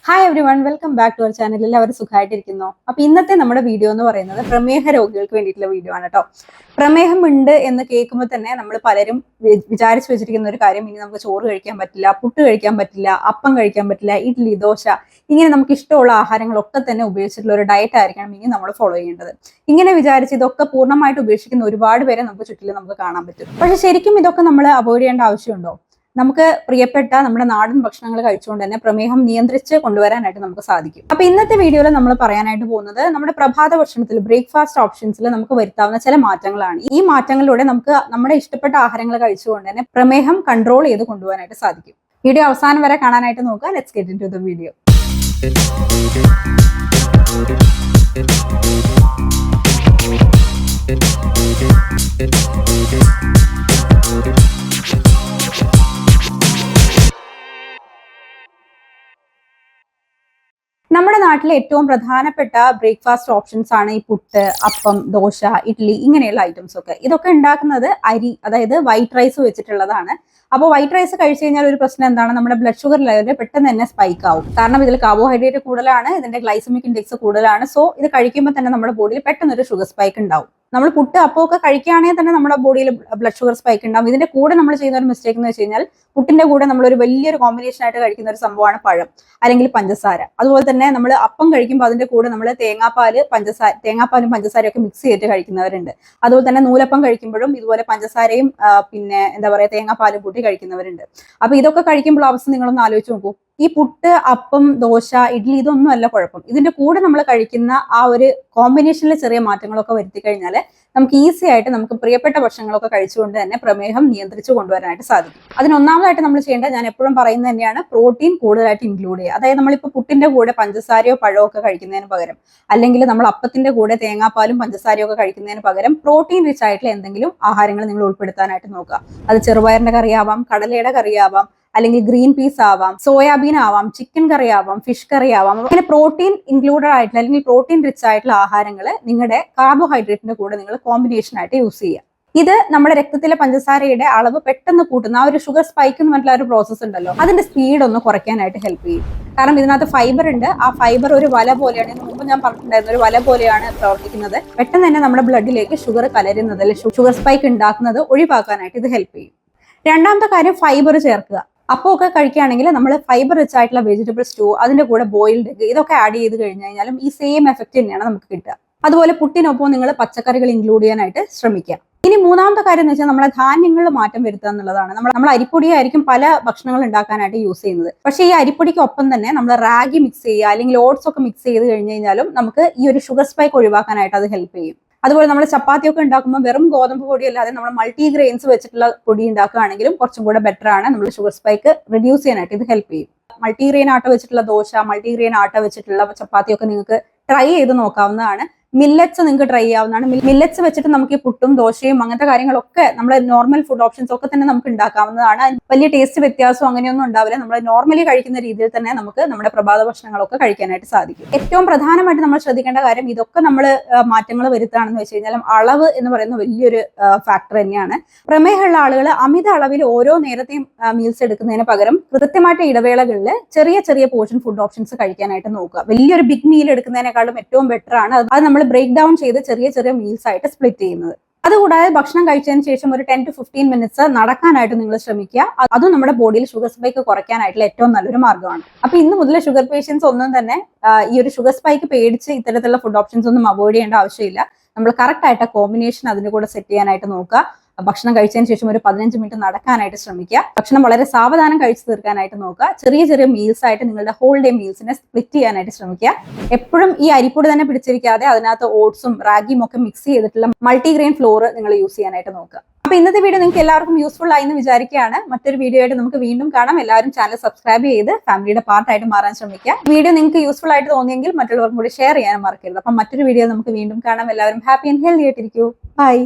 Hi everyone, welcome back to our channel. എല്ലാവരും സുഖമായിട്ടിരിക്കുന്നു. അപ്പൊ ഇന്നത്തെ നമ്മുടെ വീഡിയോ എന്ന് പറയുന്നത് പ്രമേഹ രോഗികൾക്ക് വേണ്ടിയിട്ടുള്ള വീഡിയോ ആണ് കേട്ടോ. പ്രമേഹം ഉണ്ട് എന്ന് കേൾക്കുമ്പോൾ തന്നെ നമ്മൾ പലരും വിചാരിച്ചു വെച്ചിരിക്കുന്ന ഒരു കാര്യം, ഇനി നമുക്ക് ചോറ് കഴിക്കാൻ പറ്റില്ല, പുട്ട് കഴിക്കാൻ പറ്റില്ല, അപ്പം കഴിക്കാൻ പറ്റില്ല, ഇഡ്ഡലി, ദോശ, ഇങ്ങനെ നമുക്ക് ഇഷ്ടമുള്ള ആഹാരങ്ങളൊക്കെ തന്നെ ഉപയോഗിച്ചിട്ടുള്ള ഒരു ഡയറ്റ് ആയിരിക്കണം ഇനി നമ്മൾ ഫോളോ ചെയ്യേണ്ടത്. ഇങ്ങനെ വിചാരിച്ച് ഇതൊക്കെ പൂർണ്ണമായിട്ട് ഉപേക്ഷിക്കുന്ന ഒരുപാട് പേരെ നമുക്ക് ചുറ്റിലും നമുക്ക് കാണാൻ പറ്റും. പക്ഷെ ശരിക്കും ഇതൊക്കെ നമ്മൾ അവോയ്ഡ് ചെയ്യേണ്ട ആവശ്യമുണ്ടോ? നമുക്ക് പ്രിയപ്പെട്ട നമ്മുടെ നാടൻ ഭക്ഷണങ്ങൾ കഴിച്ചുകൊണ്ട് തന്നെ പ്രമേഹം നിയന്ത്രിച്ച് കൊണ്ടുവരാനായിട്ട് നമുക്ക് സാധിക്കും. അപ്പൊ ഇന്നത്തെ വീഡിയോയിൽ നമ്മൾ പറയാനായിട്ട് പോകുന്നത് നമ്മുടെ പ്രഭാത ഭക്ഷണത്തിൽ, ബ്രേക്ക്ഫാസ്റ്റ് ഓപ്ഷൻസിൽ നമുക്ക് വരുത്താവുന്ന ചില മാറ്റങ്ങളാണ്. ഈ മാറ്റങ്ങളിലൂടെ നമുക്ക് നമ്മുടെ ഇഷ്ടപ്പെട്ട ആഹാരങ്ങൾ കഴിച്ചുകൊണ്ട് തന്നെ പ്രമേഹം കൺട്രോൾ ചെയ്ത് കൊണ്ടുപോകാനായിട്ട് സാധിക്കും. വീഡിയോ അവസാനം വരെ കാണാനായിട്ട് നോക്കുക. Let's get into the video. നമ്മുടെ നാട്ടിലെ ഏറ്റവും പ്രധാനപ്പെട്ട ബ്രേക്ക്ഫാസ്റ്റ് ഓപ്ഷൻസ് ആണ് ഈ പുട്ട്, അപ്പം, ദോശ, ഇഡ്ഡലി, ഇങ്ങനെയുള്ള ഐറ്റംസ് ഒക്കെ. ഇതൊക്കെ ഉണ്ടാക്കുന്നത് അരി, അതായത് വൈറ്റ് റൈസ് വെച്ചിട്ടുള്ളതാണ്. അപ്പോൾ വൈറ്റ് റൈസ് കഴിച്ചു കഴിഞ്ഞാൽ ഒരു പ്രശ്നം എന്താണ്? നമ്മുടെ ബ്ലഡ് ഷുഗർ ലെവൽ പെട്ടെന്ന് തന്നെ സ്പൈക്ക് ആവും. കാരണം ഇതിൽ കാർബോഹൈഡ്രേറ്റ് കൂടുതലാണ്, ഇതിന്റെ ഗ്ലൈസമിക് ഇൻഡെക്സ് കൂടുതലാണ്. സോ ഇത് കഴിക്കുമ്പോൾ തന്നെ നമ്മുടെ ബോഡിയിൽ പെട്ടെന്ന് ഒരു ഷുഗർ സ്പൈക്ക് ഉണ്ടാവും. നമ്മൾ പുട്ട്, അപ്പമൊക്കെ കഴിക്കുകയാണെങ്കിൽ തന്നെ നമ്മുടെ ബോഡിയിൽ ബ്ലഡ് ഷുഗർ സ്പൈക്ക് ഉണ്ടാവും. ഇതിന്റെ കൂടെ നമ്മൾ ചെയ്യുന്ന ഒരു മിസ്റ്റേക്ക് എന്ന് വെച്ച് കഴിഞ്ഞാൽ, പുട്ടിന്റെ കൂടെ നമ്മൾ ഒരു വലിയൊരു കോമ്പിനേഷൻ ആയിട്ട് കഴിക്കുന്ന ഒരു സംഭവമാണ് പഴം അല്ലെങ്കിൽ പഞ്ചസാര. അതുപോലെ തന്നെ നമ്മൾ അപ്പം കഴിക്കുമ്പോൾ അതിന്റെ കൂടെ നമ്മൾ തേങ്ങാപ്പാലും പഞ്ചസാരയും ഒക്കെ മിക്സ് ചെയ്തിട്ട് കഴിക്കുന്നവരുണ്ട്. അതുപോലെ തന്നെ നൂലപ്പം കഴിക്കുമ്പോഴും ഇതുപോലെ പഞ്ചസാരയും പിന്നെ എന്താ പറയുക, തേങ്ങാപ്പാലും കൂട്ടി കഴിക്കുന്നവരുണ്ട്. അപ്പൊ ഇതൊക്കെ കഴിക്കുമ്പോൾ അവസ്ഥ നിങ്ങളൊന്ന് ആലോചിച്ച് നോക്കൂ. ഈ പുട്ട്, അപ്പം, ദോശ, ഇഡ്ഡലി ഇതൊന്നും അല്ല കുഴപ്പം. ഇതിന്റെ കൂടെ നമ്മൾ കഴിക്കുന്ന ആ ഒരു കോമ്പിനേഷനിൽ ചെറിയ മാറ്റങ്ങളൊക്കെ വരുത്തി കഴിഞ്ഞാൽ നമുക്ക് ഈസി ആയിട്ട് നമുക്ക് പ്രിയപ്പെട്ട ഭക്ഷണങ്ങളൊക്കെ കഴിച്ചുകൊണ്ട് തന്നെ പ്രമേഹം നിയന്ത്രിച്ച് കൊണ്ടുവരാനായിട്ട് സാധിക്കും. അതിനൊന്നാമതായിട്ട് നമ്മൾ ചെയ്യേണ്ടത്, ഞാൻ എപ്പോഴും പറയുന്നത് തന്നെയാണ്, പ്രോട്ടീൻ കൂടുതലായിട്ട് ഇൻക്ലൂഡ് ചെയ്യുക. അതായത് നമ്മളിപ്പോൾ പുട്ടിന്റെ കൂടെ പഞ്ചസാരയോ പഴമോ ഒക്കെ കഴിക്കുന്നതിന് പകരം, അല്ലെങ്കിൽ നമ്മൾ അപ്പത്തിന്റെ കൂടെ തേങ്ങാപ്പാലും പഞ്ചസാരയോ ഒക്കെ കഴിക്കുന്നതിന് പകരം പ്രോട്ടീൻ റിച്ച് ആയിട്ടുള്ള എന്തെങ്കിലും ആഹാരങ്ങൾ നിങ്ങൾ ഉൾപ്പെടുത്താനായിട്ട് നോക്കുക. അത് ചെറുപയറിന്റെ കറിയാവാം, കടലയുടെ കറിയാവാം, അല്ലെങ്കിൽ ഗ്രീൻ പീസ് ആവാം, സോയാബീൻ ആവാം, ചിക്കൻ കറി ആവാം, ഫിഷ് കറി ആവാം. അങ്ങനെ പ്രോട്ടീൻ ഇൻക്ലൂഡഡ് ആയിട്ടുള്ള അല്ലെങ്കിൽ പ്രോട്ടീൻ റിച്ച് ആയിട്ടുള്ള ആഹാരങ്ങൾ നിങ്ങളുടെ കാർബോഹൈഡ്രേറ്റിന്റെ കൂടെ നിങ്ങൾ കോമ്പിനേഷൻ ആയിട്ട് യൂസ് ചെയ്യുക. ഇത് നമ്മുടെ രക്തത്തിലെ പഞ്ചസാരയുടെ അളവ് പെട്ടെന്ന് കൂട്ടുന്ന ആ ഒരു ഷുഗർ സ്പൈക്ക് എന്ന് പറഞ്ഞിട്ടുള്ള ഒരു പ്രോസസ്സ് ഉണ്ടല്ലോ, അതിന്റെ സ്പീഡ് ഒന്ന് കുറയ്ക്കാനായിട്ട് ഹെൽപ്പ് ചെയ്യും. കാരണം ഇതിനകത്ത് ഫൈബർ ഉണ്ട്. ആ ഫൈബർ ഒരു വല പോലെയാണ്, ഇതിന് മുമ്പ് ഞാൻ പറഞ്ഞിട്ടുണ്ടായിരുന്ന ഒരു വല പോലെയാണ് പ്രവർത്തിക്കുന്നത്. പെട്ടെന്ന് തന്നെ നമ്മുടെ ബ്ലഡിലേക്ക് ഷുഗർ കലരുന്നത് അല്ലെങ്കിൽ ഷുഗർ സ്പൈക്ക് ഉണ്ടാക്കുന്നത് ഒഴിവാക്കാനായിട്ട് ഇത് ഹെൽപ്പ് ചെയ്യും. രണ്ടാമത്തെ കാര്യം, ഫൈബർ ചേർക്കുക. അപ്പോൾ ഒക്കെ കഴിക്കുകയാണെങ്കിൽ നമ്മൾ ഫൈബർ റിച്ച് ആയിട്ടുള്ള വെജിറ്റബിൾ സ്റ്റൂ, അതിന്റെ കൂടെ ബോയിൽഡ് എഗ്, ഇതൊക്കെ ആഡ് ചെയ്ത് കഴിഞ്ഞ് കഴിഞ്ഞാലും ഈ സെയിം എഫക്റ്റ് തന്നെയാണ് നമുക്ക് കിട്ടുക. അതുപോലെ പുട്ടിനൊപ്പം നിങ്ങൾ പച്ചക്കറികൾ ഇൻക്ലൂഡ് ചെയ്യാനായിട്ട് ശ്രമിക്കുക. ഇനി മൂന്നാമത്തെ കാര്യം എന്ന് വെച്ചാൽ, നമ്മളെ ധാന്യങ്ങളിൽ മാറ്റം വരുത്തുക എന്നുള്ളതാണ്. നമ്മൾ അരിപ്പൊടിയായിരിക്കും പല ഭക്ഷണങ്ങൾ ഉണ്ടാക്കാനായിട്ട് യൂസ് ചെയ്യുന്നത്. പക്ഷേ ഈ അരിപ്പൊടിക്കൊപ്പം തന്നെ നമ്മൾ റാഗി മിക്സ് ചെയ്യുക, അല്ലെങ്കിൽ ഓട്സ് ഒക്കെ മിക്സ് ചെയ്ത് കഴിഞ്ഞ് കഴിഞ്ഞാലും നമുക്ക് ഈ ഒരു ഷുഗർ സ്പൈക്ക് ഒഴിവാക്കാനായിട്ട് അത് ഹെൽപ്പ് ചെയ്യും. അതുപോലെ നമ്മൾ ചപ്പാത്തിയൊക്കെ ഉണ്ടാക്കുമ്പോൾ വെറും ഗോതമ്പ് പൊടി അല്ലാതെ നമ്മൾ മൾട്ടി ഗ്രെയിൻസ് വെച്ചിട്ടുള്ള പൊടി ഉണ്ടാക്കുകയാണെങ്കിലും കുറച്ചും കൂടെ ബെറ്റർ ആണ്. നമ്മൾ ഷുഗർ സ്പൈക്ക് റിഡ്യൂസ് ചെയ്യാനായിട്ട് ഇത് ഹെൽപ്പ് ചെയ്യും. മൾട്ടിഗ്രെയിൻ ആട്ട വെച്ചിട്ടുള്ള ദോശ, മൾട്ടിഗ്രെയിൻ ആട്ട വെച്ചിട്ടുള്ള ചപ്പാത്തിയൊക്കെ നിങ്ങൾക്ക് ട്രൈ ചെയ്ത് നോക്കാവുന്നതാണ്. മില്ലറ്റ്സ് നിങ്ങൾക്ക് ട്രൈ ചെയ്യാവുന്നതാണ്. മില്ലറ്റ്സ് വെച്ചിട്ട് നമുക്ക് പുട്ടും ദോശയും അങ്ങനത്തെ കാര്യങ്ങളൊക്കെ നമ്മുടെ നോർമൽ ഫുഡ് ഓപ്ഷൻസ് ഒക്കെ തന്നെ നമുക്ക് ഉണ്ടാക്കാവുന്നതാണ്. വലിയ ടേസ്റ്റ് വ്യത്യാസം അങ്ങനെയൊന്നും ഉണ്ടാവില്ല. നമ്മൾ നോർമലി കഴിക്കുന്ന രീതിയിൽ തന്നെ നമുക്ക് നമ്മുടെ പ്രഭാത ഭക്ഷണങ്ങളൊക്കെ കഴിക്കാനായിട്ട് സാധിക്കും. ഏറ്റവും പ്രധാനമായിട്ട് നമ്മൾ ശ്രദ്ധിക്കേണ്ട കാര്യം, ഇതൊക്കെ നമ്മൾ മാറ്റങ്ങൾ വരുത്തുകയാണെന്ന് വെച്ച് കഴിഞ്ഞാൽ അളവ് എന്ന് പറയുന്ന വലിയൊരു ഫാക്ടർ തന്നെയാണ്. പ്രമേഹമുള്ള ആളുകൾ അമിത അളവിൽ ഓരോ നേരത്തെയും മീൽസ് എടുക്കുന്നതിന് പകരം കൃത്യമായിട്ട് ഇടവേളകളിൽ ചെറിയ ചെറിയ പോർഷൻ ഫുഡ് ഓപ്ഷൻസ് കഴിക്കാനായിട്ട് നോക്കുക. വലിയൊരു ബിഗ് മീൽ എടുക്കുന്നതിനേക്കാളും ഏറ്റവും ബെറ്റർ ആണ് അത് നമ്മൾ ബ്രേക്ക് ഡൗൺ ചെയ്ത് ചെറിയ ചെറിയ മീൽസ് ആയിട്ട് സ്പ്ലിറ്റ് ചെയ്യുന്നത്. അതുകൂടാതെ ഭക്ഷണം കഴിച്ചതിന് ശേഷം ഒരു 10 to 15 മിനിറ്റ്സ് നടക്കാനായിട്ട് നിങ്ങൾ ശ്രമിക്കുക. അതും നമ്മുടെ ബോഡിയിൽ ഷുഗർ സ്പൈക്ക് കുറയ്ക്കാനായിട്ടുള്ള ഏറ്റവും നല്ലൊരു മാർഗ്ഗമാണ്. അപ്പൊ ഇന്ന് മുതൽ ഷുഗർ പേഷ്യൻസ് ഒന്നും തന്നെ ഈ ഒരു ഷുഗർ സ്പൈക്ക് പേടിച്ച് ഇത്തരത്തിലുള്ള ഫുഡ് ഓപ്ഷൻസ് ഒന്നും അവോയ്ഡ് ചെയ്യേണ്ട ആവശ്യമില്ല. നമ്മൾ കറക്റ്റ് ആയിട്ട് കോമ്പിനേഷൻ അതിന്റെ കൂടെ സെറ്റ് ചെയ്യാനായിട്ട് നോക്കുക. ഭക്ഷണം കഴിച്ചതിന് ശേഷം ഒരു 15 മിനിറ്റ് നടക്കാനായിട്ട് ശ്രമിക്കുക. ഭക്ഷണം വളരെ സാവധാനം കഴിച്ചു തീർക്കാനായിട്ട് നോക്കുക. ചെറിയ ചെറിയ മീൽസ് ആയിട്ട് നിങ്ങളുടെ ഹോൾ ഡേ മീൽസിനെ സ്പ്ലിറ്റ് ചെയ്യാനായിട്ട് ശ്രമിക്കുക. എപ്പോഴും ഈ അരിപ്പൊടി തന്നെ പിടിച്ചിരിക്കാതെ അതിനകത്ത് ഓട്സും റാഗിയും ഒക്കെ മിക്സ് ചെയ്തിട്ടുള്ള മൾട്ടിഗ്രെയിൻ ഫ്ലോർ നിങ്ങൾ യൂസ് ചെയ്യാനായിട്ട് നോക്കുക. അപ്പൊ ഇന്നത്തെ വീഡിയോ നിങ്ങൾക്ക് എല്ലാവർക്കും യൂസ്ഫുൾ ആയി എന്ന് വിചാരിക്കുകയാണ്. മറ്റൊരു വീഡിയോ ആയിട്ട് നമുക്ക് വീണ്ടും കാണാം. എല്ലാവരും ചാനൽ സബ്സ്ക്രൈബ് ചെയ്ത് ഫാമിലിയുടെ പാർട്ടായിട്ട് മാറാൻ ശ്രമിക്കുക. വീഡിയോ നിങ്ങൾക്ക് യൂസ്ഫുൾ ആയിട്ട് തോന്നിയെങ്കിൽ മറ്റുള്ളവർക്കും കൂടി ഷെയർ ചെയ്യാനും മറക്കരുത്. അപ്പൊ മറ്റൊരു വീഡിയോ നമുക്ക് വീണ്ടും കാണാം. എല്ലാവരും ഹാപ്പി ആൻഡ് ഹെൽത്തി ആയിട്ടിരിക്കൂ. ബൈ.